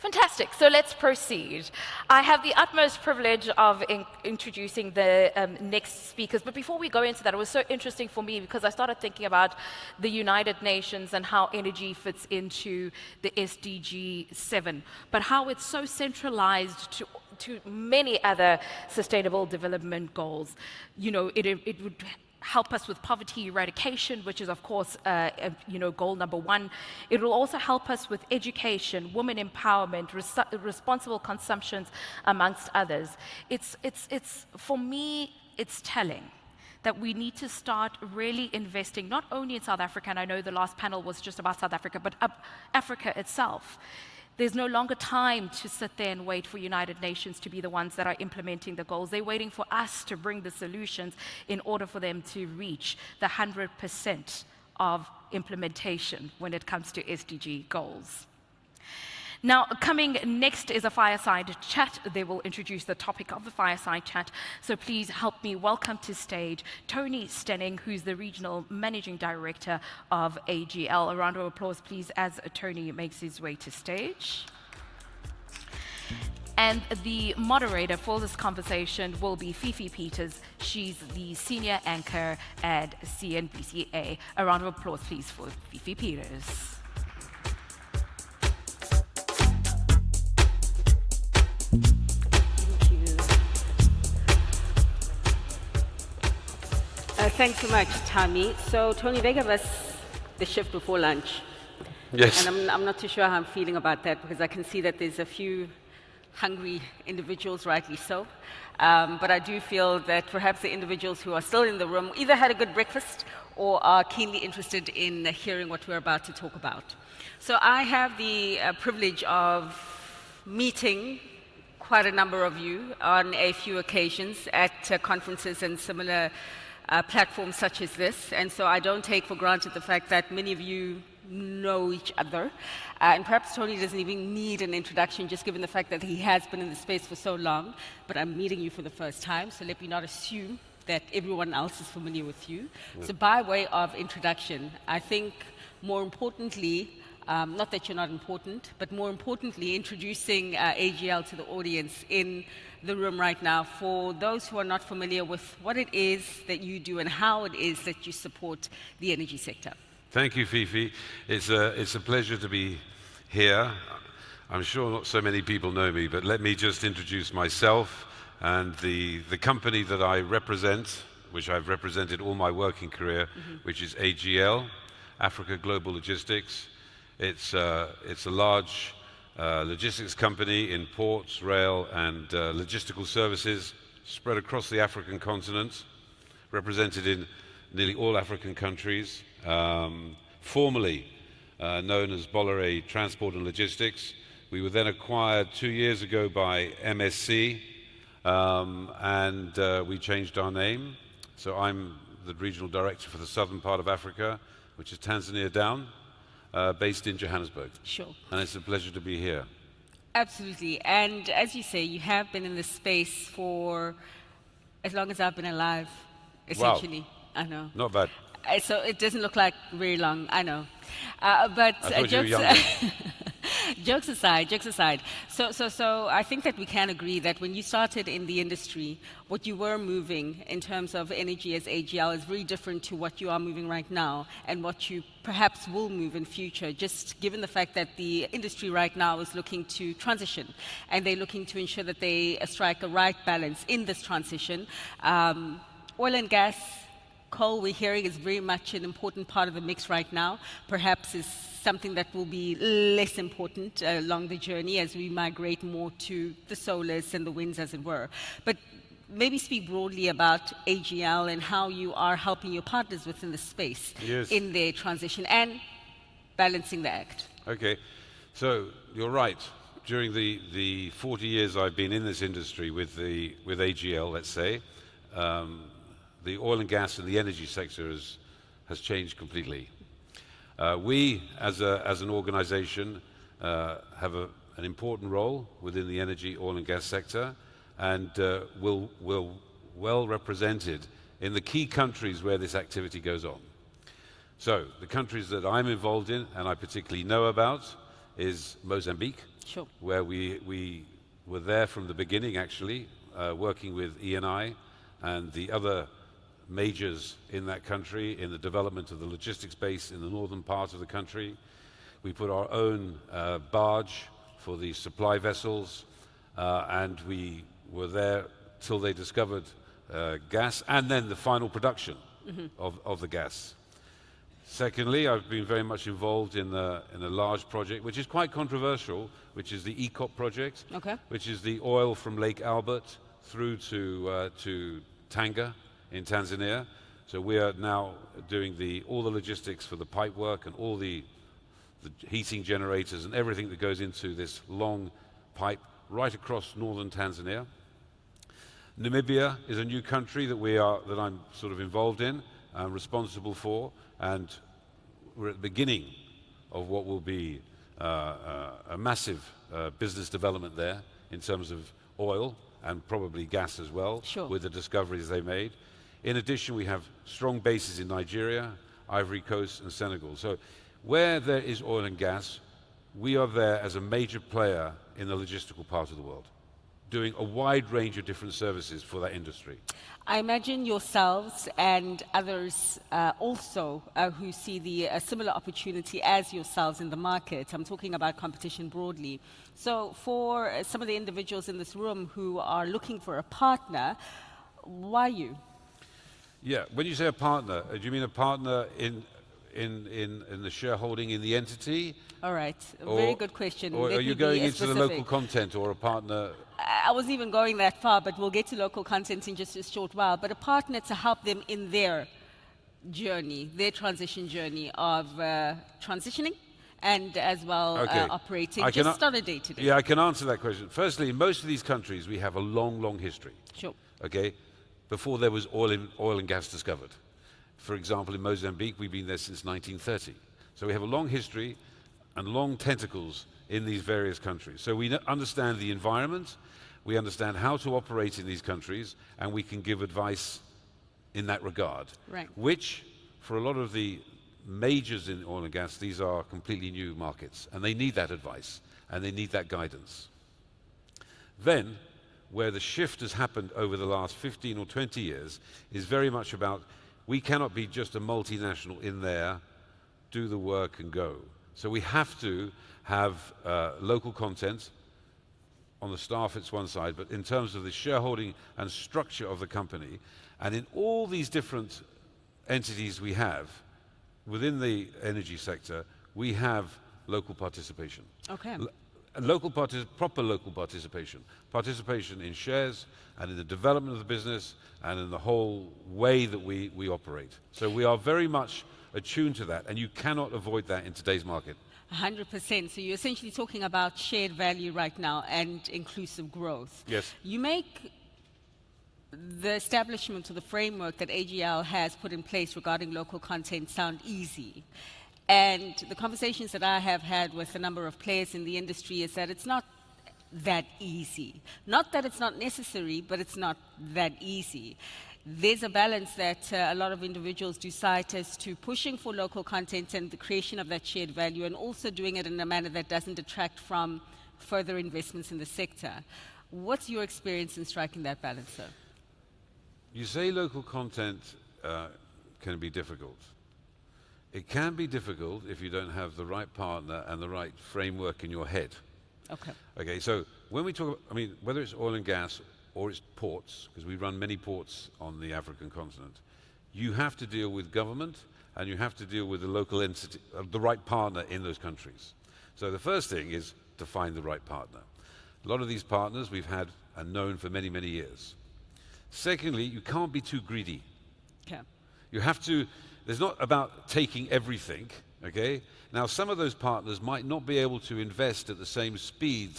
Fantastic. So let's proceed. I have the utmost privilege of introducing the next speakers. But before we go into that, it was so interesting for me because I started thinking about the United Nations and how energy fits into the SDG 7, but how it's so centralized to many other sustainable development goals. You know, it would help us with poverty eradication, which is, of course, goal number one. It will also help us with education, women empowerment, responsible consumptions, amongst others. For me, it's telling that we need to start really investing, not only in South Africa, and I know the last panel was just about South Africa, but Africa itself. There's no longer time to sit there and wait for United Nations to be the ones that are implementing the goals. They're waiting for us to bring the solutions in order for them to reach the 100% of implementation when it comes to SDG goals. Now, coming next is a fireside chat. They will introduce the topic of the fireside chat. So please help me welcome to stage Tony Stenning, who's the Regional Managing Director of AGL. A round of applause, please, as Tony makes his way to stage. And the moderator for this conversation will be Fifi Peters. She's the Senior Anchor at CNBC. A round of applause, please, for Fifi Peters. Thanks so much, Tammy. So, Tony, they gave us the shift before lunch. Yes. And I'm not too sure how I'm feeling about that because I can see that there's a few hungry individuals, rightly so. But I do feel that perhaps the individuals who are still in the room either had a good breakfast or are keenly interested in hearing what we're about to talk about. So I have the privilege of meeting quite a number of you on a few occasions at conferences and similar platforms such as this, and so I don't take for granted the fact that many of you know each other, and perhaps Tony doesn't even need an introduction just given the fact that he has been in the space for so long, but I'm meeting you for the first time, so let me not assume that everyone else is familiar with you. Yeah. So by way of introduction, I think more importantly, not that you're not important, but more importantly, introducing AGL to the audience in the room right now for those who are not familiar with what it is that you do and how it is that you support the energy sector. Thank you, Fifi. It's a pleasure to be here. I'm sure not so many people know me, but let me just introduce myself and the company that I represent, which I've represented all my working career, which is AGL, Africa Global Logistics. It's a large logistics company in ports, rail, and logistical services spread across the African continent, represented in nearly all African countries, formerly known as Bolloré Transport and Logistics. We were then acquired 2 years ago by MSC, and we changed our name. So I'm the regional director for the southern part of Africa, which is Tanzania down. Based in Johannesburg. Sure. And it's a pleasure to be here. Absolutely. And as you say, you have been in this space for as long as I've been alive, essentially. Wow. I know. Not bad. So it doesn't look like very long, I know. But I thought you were younger. Jokes aside. So I think that we can agree that when you started in the industry, what you were moving in terms of energy as AGL is very different to what you are moving right now and what you perhaps will move in future, just given the fact that the industry right now is looking to transition and they're looking to ensure that they strike a right balance in this transition. Oil and gas, coal, we're hearing, is very much an important part of the mix right now. Perhaps is something that will be less important along the journey as we migrate more to the solars and the winds, as it were. But maybe speak broadly about AGL and how you are helping your partners within the space in their transition and balancing the act. Okay, so you're right. During the 40 years I've been in this industry with AGL, let's say, the oil and gas and the energy sector has changed completely. We, as an organization, have an important role within the energy, oil and gas sector, and will well represented in the key countries where this activity goes on. So the countries that I'm involved in, and I particularly know about, is Mozambique, Sure. where we were there from the beginning, actually, working with ENI and the other majors in that country in the development of the logistics base in the northern part of the country. We put our own barge for the supply vessels, and we were there till they discovered gas, and then the final production of the gas. Secondly, I've been very much involved in a large project, which is quite controversial, which is the ECOP project, which is the oil from Lake Albert through to Tanga in Tanzania. So we are now doing all the logistics for the pipe work and all the heating generators and everything that goes into this long pipe right across northern Tanzania. Namibia is a new country that I'm sort of involved in, responsible for, and we're at the beginning of what will be a massive business development there in terms of oil and probably gas as well, sure, with the discoveries they made. In addition, we have strong bases in Nigeria, Ivory Coast, and Senegal. So where there is oil and gas, we are there as a major player in the logistical part of the world, doing a wide range of different services for that industry. I imagine yourselves and others also who see a similar opportunity as yourselves in the market. I'm talking about competition broadly. So for some of the individuals in this room who are looking for a partner, why you? Yeah, when you say a partner, do you mean a partner in the shareholding in the entity? All right, very good question. Or are you going into the local content, or a partner? I wasn't even going that far, but we'll get to local content in just a short while. But a partner to help them in their journey, their transition journey of transitioning and as well operating just on a day-to-day. Yeah, I can answer that question. Firstly, in most of these countries, we have a long, long history. Sure. Okay, before there was oil and gas discovered. For example, in Mozambique, we've been there since 1930. So we have a long history and long tentacles in these various countries. So we understand the environment, we understand how to operate in these countries, and we can give advice in that regard. Right. Which, for a lot of the majors in oil and gas, these are completely new markets, and they need that advice, and they need that guidance. Then, where the shift has happened over the last 15 or 20 years is very much about, we cannot be just a multinational in there, do the work and go. So we have to have local content. On the staff, it's one side, but in terms of the shareholding and structure of the company, and in all these different entities we have within the energy sector, we have local participation. Okay. Proper local participation in shares and in the development of the business and in the whole way that we operate. So we are very much attuned to that, and you cannot avoid that in today's market. 100%. So you're essentially talking about shared value right now and inclusive growth. Yes. You make the establishment of the framework that AGL has put in place regarding local content sound easy. And the conversations that I have had with a number of players in the industry is that it's not that easy. Not that it's not necessary, but it's not that easy. There's a balance that a lot of individuals do cite as to pushing for local content and the creation of that shared value, and also doing it in a manner that doesn't detract from further investments in the sector. What's your experience in striking that balance, sir? You say local content can be difficult. It can be difficult if you don't have the right partner and the right framework in your head. Okay. Okay, so when we talk, whether it's oil and gas or it's ports, because we run many ports on the African continent, you have to deal with government and you have to deal with the local entity, the right partner in those countries. So the first thing is to find the right partner. A lot of these partners we've had and known for many, many years. Secondly, you can't be too greedy. Okay. You have to, it's not about taking everything, okay? Now, some of those partners might not be able to invest at the same speed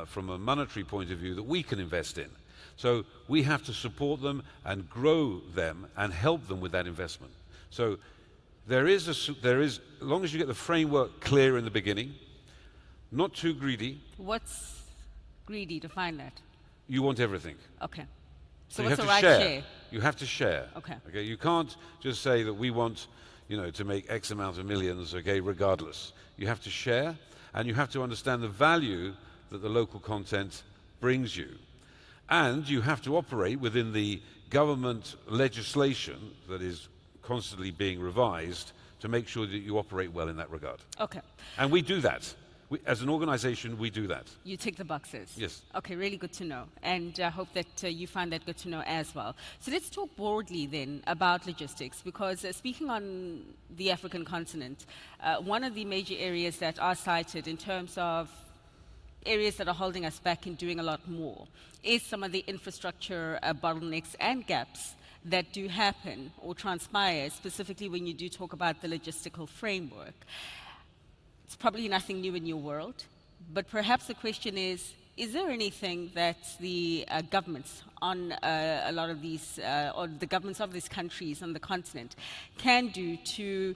from a monetary point of view that we can invest in. So we have to support them and grow them and help them with that investment. So there is, as long as you get the framework clear in the beginning, not too greedy. What's greedy? Define that. You want everything. Okay. So you what's have the to right share. share? You have to share. Okay. Okay. You can't just say that we want, to make X amount of millions. Okay, regardless. You have to share, And you have to understand the value that the local content brings you. And you have to operate within the government legislation that is constantly being revised to make sure that you operate well in that regard. Okay. And we do that. As an organization, we do that. You tick the boxes. Yes. Okay, really good to know. And I hope that you find that good to know as well. So let's talk broadly then about logistics, because speaking on the African continent, one of the major areas that are cited in terms of areas that are holding us back in doing a lot more is some of the infrastructure bottlenecks and gaps that do happen or transpire, specifically when you do talk about the logistical framework. It's probably nothing new in your world, but perhaps the question is there anything that the governments on a lot of these, or the governments of these countries on the continent can do to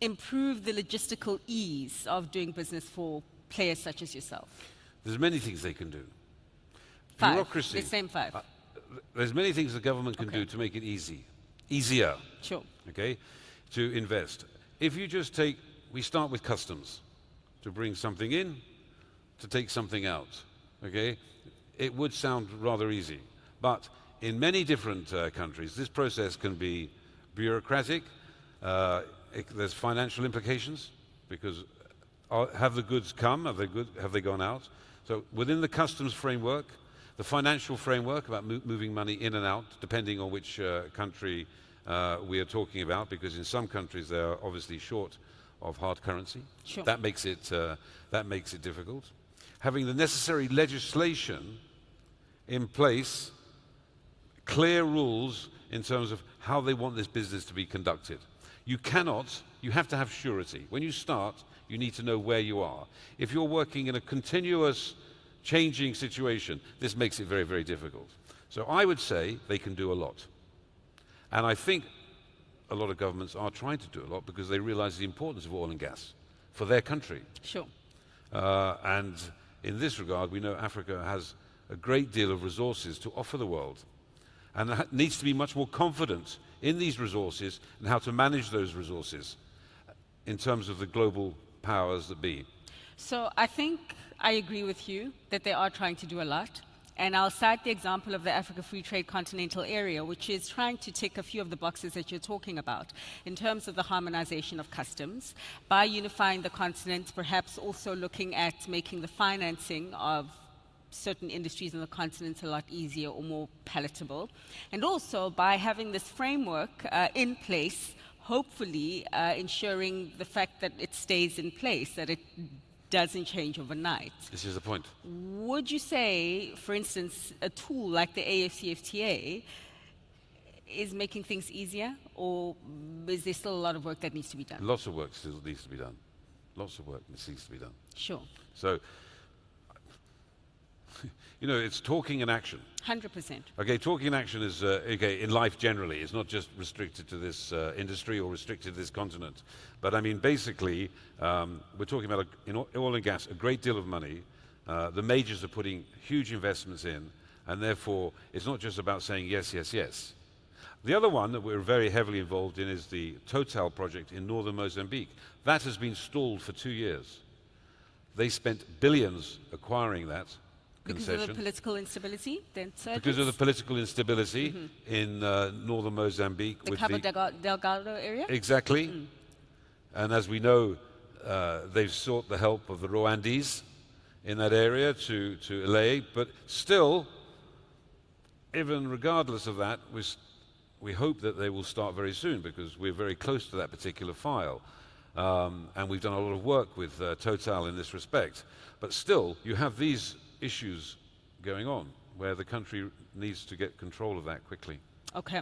improve the logistical ease of doing business for players such as yourself? There's many things they can do. 5. Bureaucracy. The same 5. There's many things the government can do to make it easier, Sure. okay, to invest. If you just take, we start with customs, to bring something in, to take something out, okay? It would sound rather easy, but in many different countries, this process can be bureaucratic. There's financial implications, because have the goods come? Have they gone out? So within the customs framework, the financial framework about moving money in and out, depending on which country we are talking about, because in some countries they are obviously short of hard currency. Sure. That makes it difficult. Having the necessary legislation in place, clear rules in terms of how they want this business to be conducted. You have to have surety. When you start, you need to know where you are. If you're working in a continuous changing situation, this makes it very, very difficult. So I would say they can do a lot. And I think a lot of governments are trying to do a lot because they realize the importance of oil and gas for their country. Sure. And in this regard, we know Africa has a great deal of resources to offer the world, and needs to be much more confident in these resources and how to manage those resources in terms of the global powers that be. So I think I agree with you that they are trying to do a lot. And I'll cite the example of the Africa Free Trade Continental Area, which is trying to tick a few of the boxes that you're talking about in terms of the harmonization of customs, by unifying the continent, perhaps also looking at making the financing of certain industries on the continent a lot easier or more palatable, and also by having this framework in place, hopefully ensuring the fact that it stays in place, that it doesn't change overnight. This is the point. Would you say, for instance, a tool like the AFCFTA is making things easier, or is there still a lot of work that needs to be done? Lots of work still needs to be done. Lots of work needs to be done. Sure. So, you know, it's talking and action. 100%. Okay, talking and action is, okay, in life generally. It's not just restricted to this industry or restricted to this continent. But I mean, basically, we're talking about, in oil and gas, a great deal of money. The majors are putting huge investments in, and therefore, it's not just about saying yes, yes, yes. The other one that we're very heavily involved in is the Total project in northern Mozambique. That has been stalled for 2 years. They spent billions acquiring that concession. Because of the political instability? Because of the political instability in northern Mozambique. The Cabo Delgado area? Exactly. And as we know, they've sought the help of the Rwandese in that area to allay. But still, even regardless of that, we hope that they will start very soon, because we're very close to that particular file. And we've done a lot of work with Total in this respect. But still, you have these issues going on where the country needs to get control of that quickly. Okay.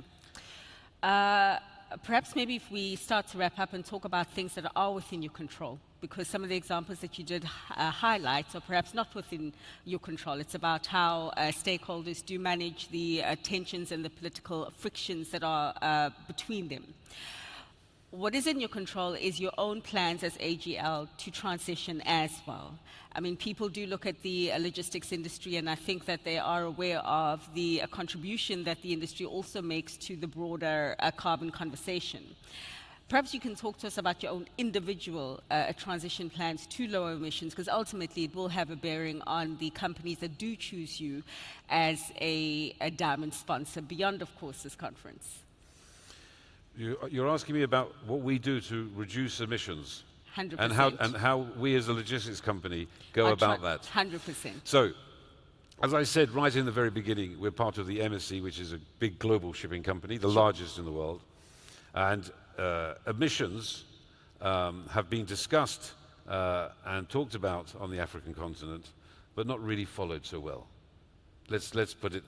Perhaps maybe if we start to wrap up and talk about things that are within your control, because some of the examples that you did highlight are perhaps not within your control. It's about how stakeholders do manage the tensions and the political frictions that are between them. What is in your control is your own plans as AGL to transition as well. I mean, people do look at the logistics industry, and I think that they are aware of the contribution that the industry also makes to the broader carbon conversation. Perhaps you can talk to us about your own individual transition plans to lower emissions, because ultimately it will have a bearing on the companies that do choose you as a diamond sponsor, beyond, of course, this conference. You're asking me about what we do to reduce emissions 100%. and how we as a logistics company go about that. 100%. So, as I said right in the very beginning, we're part of the MSC, which is a big global shipping company, the largest in the world. And emissions have been discussed and talked about on the African continent, but not really followed so well. Let's put it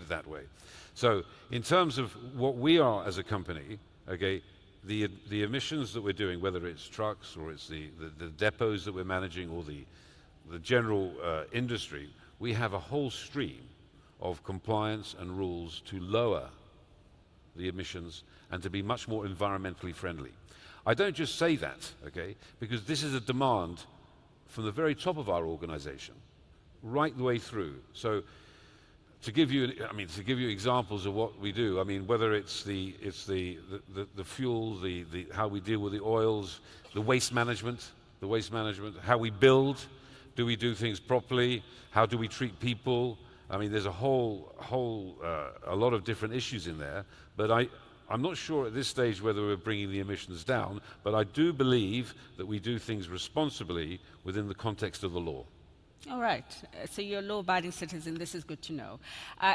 that way. So, in terms of what we are as a company, okay, the emissions that we're doing, whether it's trucks or it's the depots that we're managing or the general industry, we have a whole stream of compliance and rules to lower the emissions and to be much more environmentally friendly. I don't just say that, okay, because this is a demand from the very top of our organization, right the way through. So, to give you examples of what we do, I mean, whether it's the fuel, how we deal with the oils, the waste management, how we build, do we do things properly, how do we treat people? I mean, there's a lot of different issues in there, but I'm not sure at this stage whether we're bringing the emissions down, but I do believe that we do things responsibly within the context of the law. All right. So you're a law-abiding citizen. This is good to know.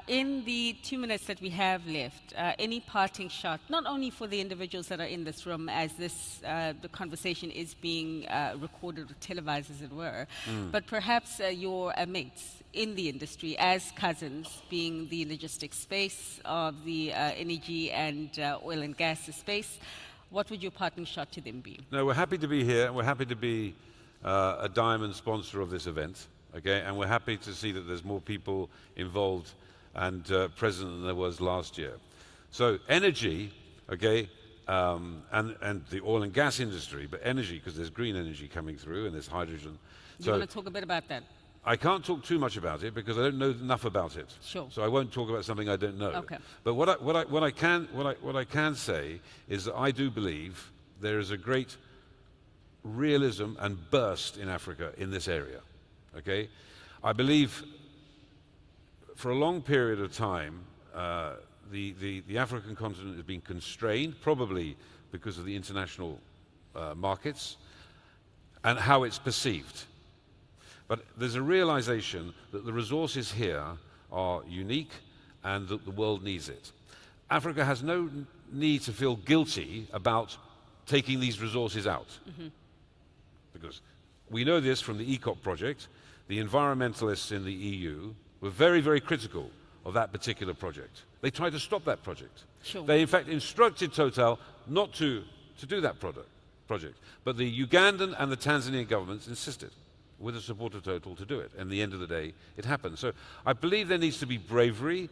In the 2 minutes that we have left, any parting shot, not only for the individuals that are in this room, as the conversation is being recorded or televised, as it were, but perhaps your mates in the industry as cousins, being the logistics space of the energy and oil and gas space, what would your parting shot to them be? No, we're happy to be here. We're happy to be a diamond sponsor of this event, okay? And we're happy to see that there's more people involved and present than there was last year. So energy, okay, and the oil and gas industry, but energy, because there's green energy coming through and there's hydrogen. Do you want to talk a bit about that? I can't talk too much about it because I don't know enough about it. Sure. So I won't talk about something I don't know. Okay. But what I can say is that I do believe there is a great realism and burst in Africa in this area. Okay, I believe for a long period of time the African continent has been constrained, probably because of the international markets and how it's perceived. But there's a realization that the resources here are unique and that the world needs it. Africa has no need to feel guilty about taking these resources out. Because we know this from the ECOP project. The environmentalists in the EU were very, very critical of that particular project. They tried to stop that project. Sure. They, in fact, instructed Total not to do that project. But the Ugandan and the Tanzanian governments insisted, with the support of Total, to do it. And at the end of the day, it happened. So I believe there needs to be bravery.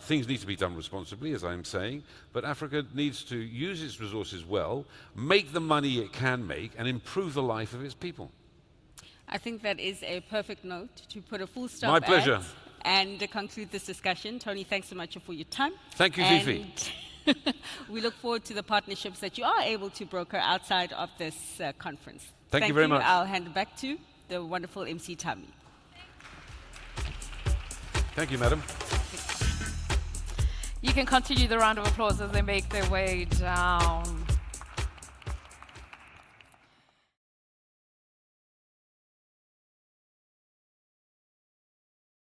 Things need to be done responsibly, as I'm saying. But Africa needs to use its resources well, make the money it can make, and improve the life of its people. I think that is a perfect note to put a full stop My pleasure. at and conclude this discussion. Tony, thanks so much for your time. Thank you, Fifi. We look forward to the partnerships that you are able to broker outside of this conference. Thank you very much. I'll hand it back to the wonderful MC Tammy. Thank you, madam. You can continue the round of applause as they make their way down.